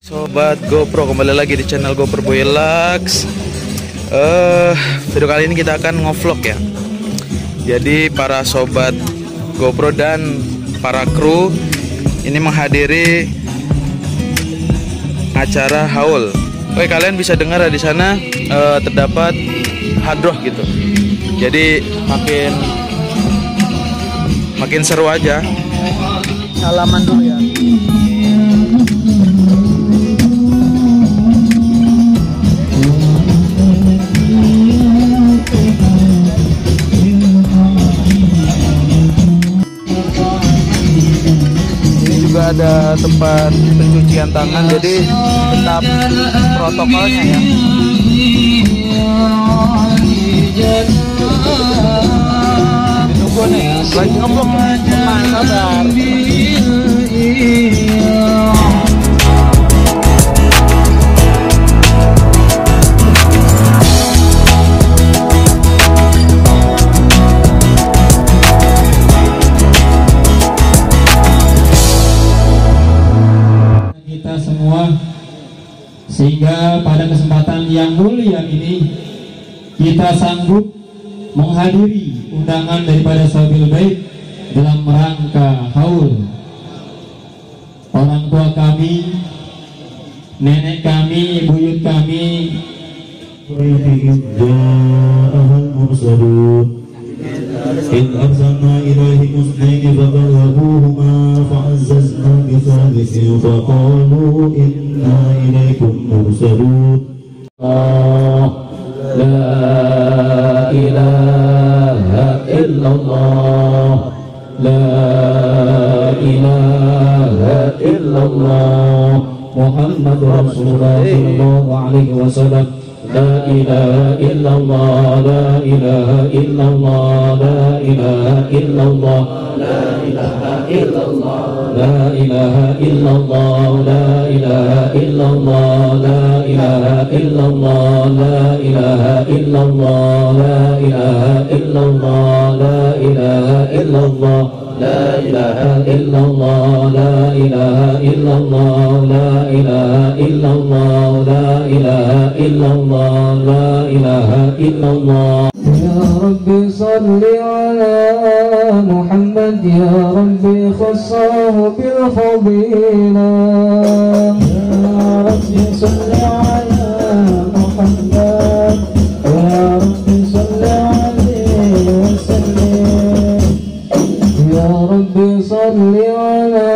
Sobat GoPro, kembali lagi di channel GoPro Boy Lux. Video kali ini kita akan ngevlog ya. Jadi para sobat GoPro dan para kru ini menghadiri acara haul. Oke, kalian bisa dengar di sana terdapat hadroh gitu. Jadi makin seru aja. Salaman dulu ya. Ada tempat pencucian tangan, jadi tetap protokolnya ya. Ditunggu nih, lagi ngeblok teman, sabar. Sehingga pada kesempatan yang mulia ini kita sanggup menghadiri undangan daripada Sahabil Bait dalam rangka haul. Orang tua kami, nenek kami, buyut kami, إذ أرسلنا إليهم اثنين فكذبوهما فعززنا بثالث فقالوا إنا إليكم مرسلون. لا إله إلا الله، لا إله إلا الله، محمد رسول الله صلى الله عليه وسلم. لا إله إلا الله، لا إله إلا الله، لا إله إلا الله، لا إله إلا الله، لا إله إلا الله، لا إله إلا الله، لا إله إلا الله، لا إله إلا الله، لا إله إلا الله، لا إله إلا الله، لا إله إلا الله، لا إله إلا الله، لا إله إلا الله، لا إله إلا الله، لا إله إلا الله. يا ربي صل على محمد، يا ربي خصه بالفضيلة. يا ربي صل على محمد، يا ربي صل عليه وسلم. يا ربي صل على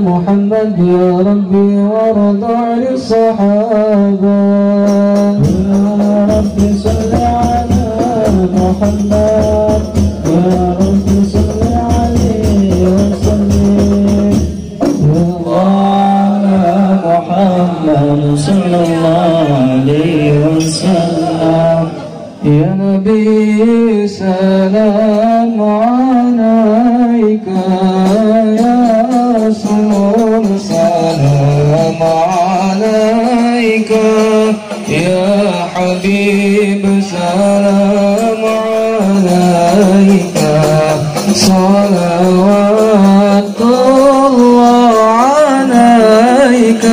محمد، يا ربي وارض عن الصحابة. يا ربي صل على محمد، يا ربي صل عليه وسلم. يا الله محمد صلى الله عليه وسلم. يا نبي سلام عليك، يا رسول سلام عليك، يا حبيب سلام عليك، صلوات الله عليك.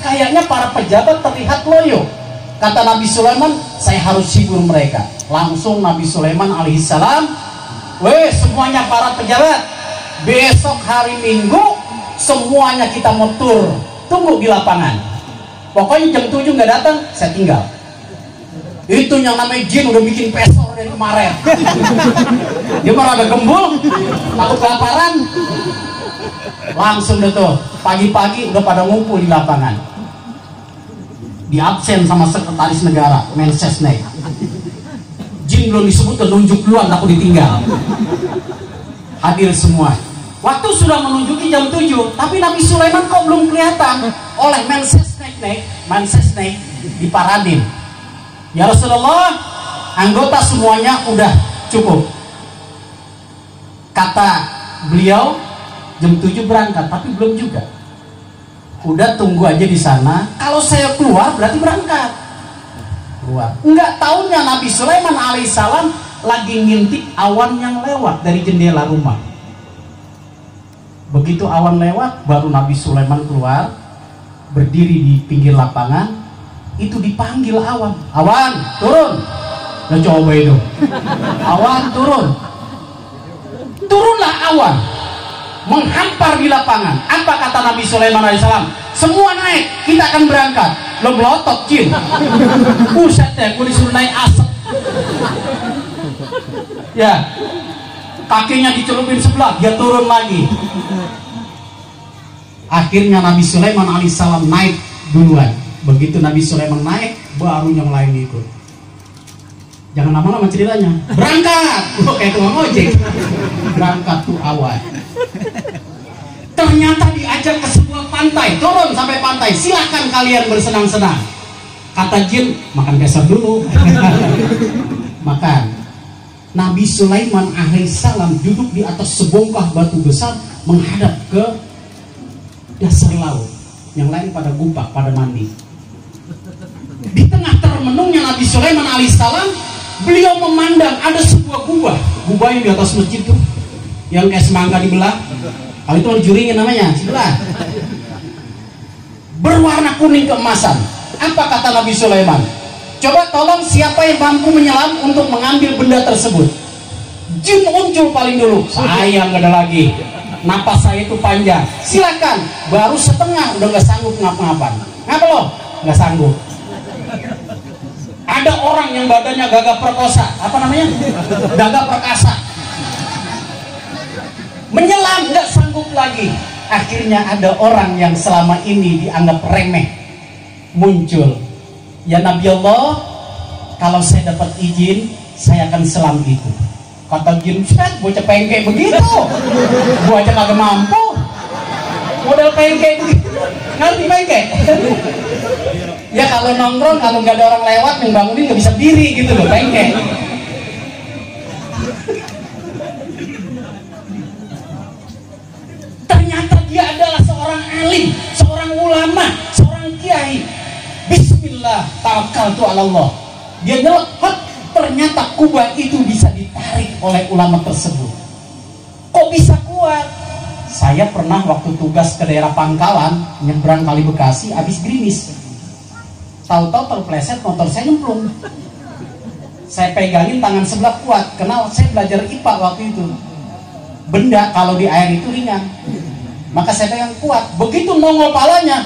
Kayaknya para pejabat terlihat loyo. Kata Nabi Sulaiman, saya harus hibur mereka. Langsung Nabi Sulaiman alaihissalam, semuanya para pejabat, besok hari Minggu semuanya kita mau tur, tunggu di lapangan. Pokoknya jam 7 nggak datang, saya tinggal. Itu yang namanya jin udah bikin pesor dari kemarin. Dia malah ada gembul, takut kelaparan. Langsung deh tuh, pagi-pagi udah pada ngumpul di lapangan. Di absen sama sekretaris negara, Mensesnek. Jin belum disebut, udah nunjuk duluan, aku ditinggal. Hadir semua. Waktu sudah menunjuki jam 7, tapi Nabi Sulaiman kok belum kelihatan oleh Mensesnek di Paradin. Ya Rasulullah, anggota semuanya udah cukup. Kata beliau, jam 7 berangkat, tapi belum juga. Udah tunggu aja di sana. Kalau saya keluar berarti berangkat. Keluar. Enggak taunya Nabi Sulaiman alaihissalam lagi ngintip awan yang lewat dari jendela rumah. Begitu awan lewat, baru Nabi Sulaiman keluar, berdiri di pinggir lapangan. Itu dipanggil awan. Awan, turun. Nah coba itu. Awan, turun. Turunlah awan, menghampar di lapangan. Apa kata Nabi Sulaiman alaihissalam? Semua naik, kita akan berangkat. Lo melotot jin. Buset deh, gue disuruh naik asap. Ya, kakinya dicelupin sebelah, dia turun lagi. Akhirnya Nabi Sulaiman alaihissalam naik duluan. Begitu Nabi Sulaiman naik, baru yang lain ikut. Jangan lama-lama ceritanya. Berangkat, kayak tukang ojek. Berangkat tuh awan. Ternyata diajak ke sebuah pantai, turun sampai pantai. Silahkan kalian bersenang-senang. Kata jin, makan besar dulu. Makan. Nabi Sulaiman alaihissalam duduk di atas sebongkah batu besar menghadap ke dasar laut. Yang lain pada gumpak, pada mandi. Di tengah termenungnya Nabi Sulaiman alaihissalam, beliau memandang ada sebuah gubah. Gubah yang di atas masjid tuh, yang kayak semangka dibelah. Kalau itu juringin namanya, sebelah. Berwarna kuning keemasan. Apa kata Nabi Sulaiman? Coba tolong siapa yang mampu menyelam untuk mengambil benda tersebut. Jin muncul paling dulu. Saya nggak ada lagi. Napas saya itu panjang. Silakan. Baru setengah udah nggak sanggup ngapa-ngapan. Ngapa lo? Nggak sanggup. Ada orang yang badannya gagah perkosa. Apa namanya? Gagah perkasa. Menyelam nggak sanggup lagi. Akhirnya ada orang yang selama ini dianggap remeh muncul. Ya Nabi Allah, kalau saya dapat izin, saya akan selam itu. Kata jin, bocah pengke begitu. Gua aja kagak mampu. Model pengke begitu. Ngerti pengke? Ya kalau nongkrong, kalau nggak ada orang lewat yang bangunin nggak bisa diri gitu loh, pengke. Ternyata dia adalah seorang alim, seorang ulama, seorang kiai. Bismillah, tawakkaltu ala Allah. Dia nyelot, ternyata kubah itu bisa ditarik oleh ulama tersebut. Kok bisa kuat? Saya pernah waktu tugas ke daerah Pangkalan, nyebrang Kali Bekasi, habis gerimis. Tahu-tahu terpleset, motor saya nyemplung. Saya pegangin tangan sebelah kuat, karena saya belajar IPA waktu itu. Benda kalau di air itu ringan, maka saya pegang kuat. Begitu nongol palanya,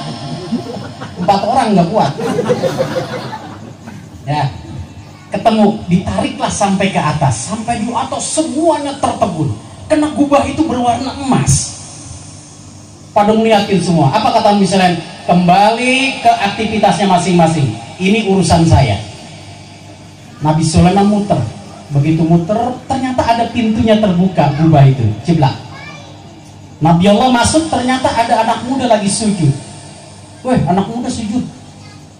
4 orang nggak kuat. Ya, ketemu, ditariklah sampai ke atas. Sampai di atas semuanya tertegun. Karena gubah itu berwarna emas. Pada ngeliatin semua. Apa kata misalnya? Kembali ke aktivitasnya masing-masing. Ini urusan saya. Nabi Sulaiman muter. Begitu muter, ternyata ada pintunya terbuka gubah itu. Ciblak. Nabi Allah masuk, ternyata ada anak muda lagi sujud. Weh, anak muda sujud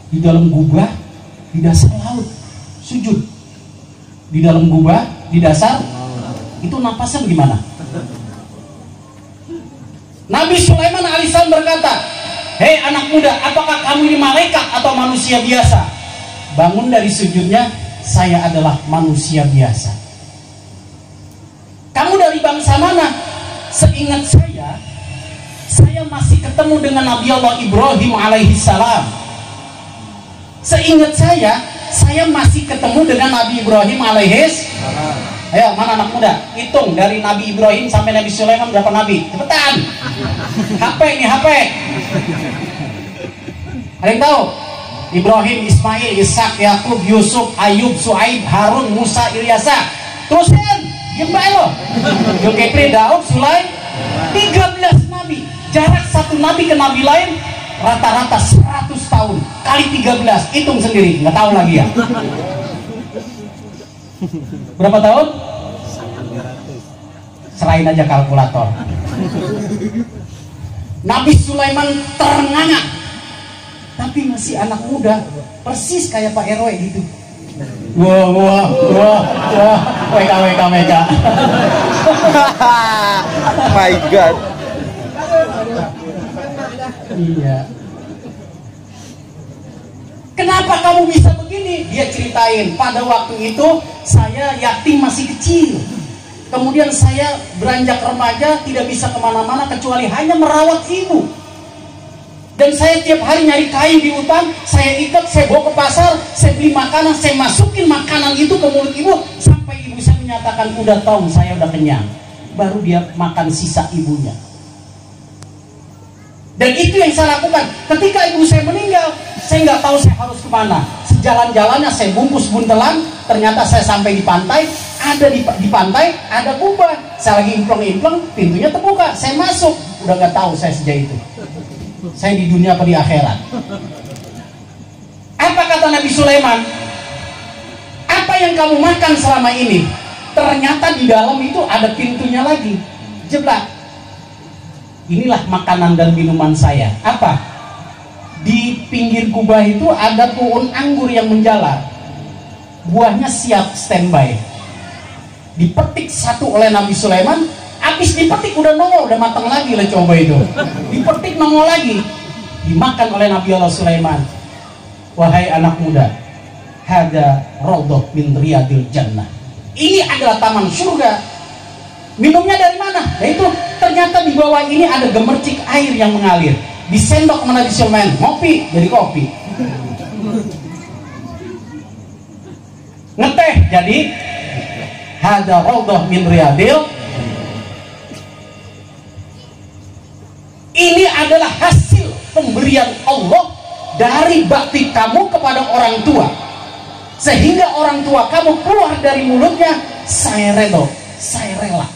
di dalam gubah, di dasar laut. Sujud di dalam gubah, di dasar. Itu napasnya gimana? Nabi Sulaiman alaihissalam berkata, hei anak muda, apakah kamu ini malaikat atau manusia biasa? Bangun dari sujudnya, saya adalah manusia biasa. Kamu dari bangsa mana? Seingat saya masih ketemu dengan Nabi Allah Ibrahim alaihissalam. Seingat saya masih ketemu dengan Nabi Ibrahim alaihissalam. Ayo, mana anak muda? Hitung dari Nabi Ibrahim sampai Nabi Sulaiman berapa nabi? Cepetan. HP ini HP. Ada yang tahu? Ibrahim, Ismail, Ishak, Yakub, Yusuf, Ayub, Suaib, Harun, Musa, Ilyasa. Terusin, gimana lo? Zulkifli, Daud, Sulaim, 13 nabi. Jarak satu nabi ke nabi lain rata-rata 100 tahun kali 13. Hitung sendiri, nggak tahu lagi ya. Berapa tahun? Serain aja kalkulator. Nabi Sulaiman terengah, tapi masih anak muda, persis kayak Pak RW gitu. Wah, WK. My God. Iya. Kenapa kamu bisa begini? Dia ceritain, pada waktu itu saya yatim masih kecil. Kemudian saya beranjak remaja, tidak bisa kemana-mana kecuali hanya merawat ibu. Dan saya tiap hari nyari kain di hutan, saya ikat, saya bawa ke pasar, saya beli makanan, saya masukin makanan itu ke mulut ibu, sampai ibu saya menyatakan udah tahu saya udah kenyang. Baru dia makan sisa ibunya. Dan itu yang saya lakukan. Ketika ibu saya meninggal, saya nggak tahu saya harus kemana. Sejalan-jalannya saya bungkus buntelan, ternyata saya sampai di pantai. Ada di pantai ada kubah. Saya lagi implong-implong, pintunya terbuka. Saya masuk, udah nggak tahu saya sejak itu. Saya di dunia apa di akhirat. Apa kata Nabi Sulaiman? Apa yang kamu makan selama ini? Ternyata di dalam itu ada pintunya lagi. Jeblak. Inilah makanan dan minuman saya. Apa? Di pinggir kubah itu ada pohon anggur yang menjalar. Buahnya siap standby. Dipetik satu oleh Nabi Sulaiman. Habis dipetik udah nongol, udah matang lagi lah coba itu. Dipetik nongol lagi. Dimakan oleh Nabi Allah Sulaiman. Wahai anak muda, hada raudhah min riyadil jannah. Ini adalah taman surga. Minumnya dari mana? Nah itu ternyata di bawah ini ada gemercik air yang mengalir. Disendok sama Nabi Sulaiman, ngopi jadi kopi. Ngeteh jadi hada raudhah min riyadil. Ini adalah hasil pemberian Allah dari bakti kamu kepada orang tua, sehingga orang tua kamu keluar dari mulutnya, saya redho, saya rela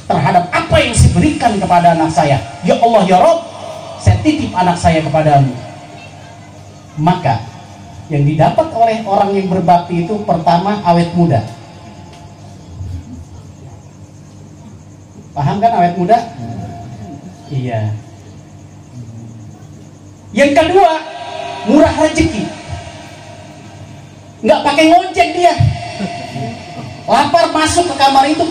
terhadap apa yang saya berikan kepada anak saya. Ya Allah ya Rabb, saya titip anak saya kepadamu. Maka yang didapat oleh orang yang berbakti itu pertama awet muda. Paham kan awet muda? Iya. Yang kedua, murah rezeki. Nggak pakai ngojek dia. Lapar masuk ke kamar itu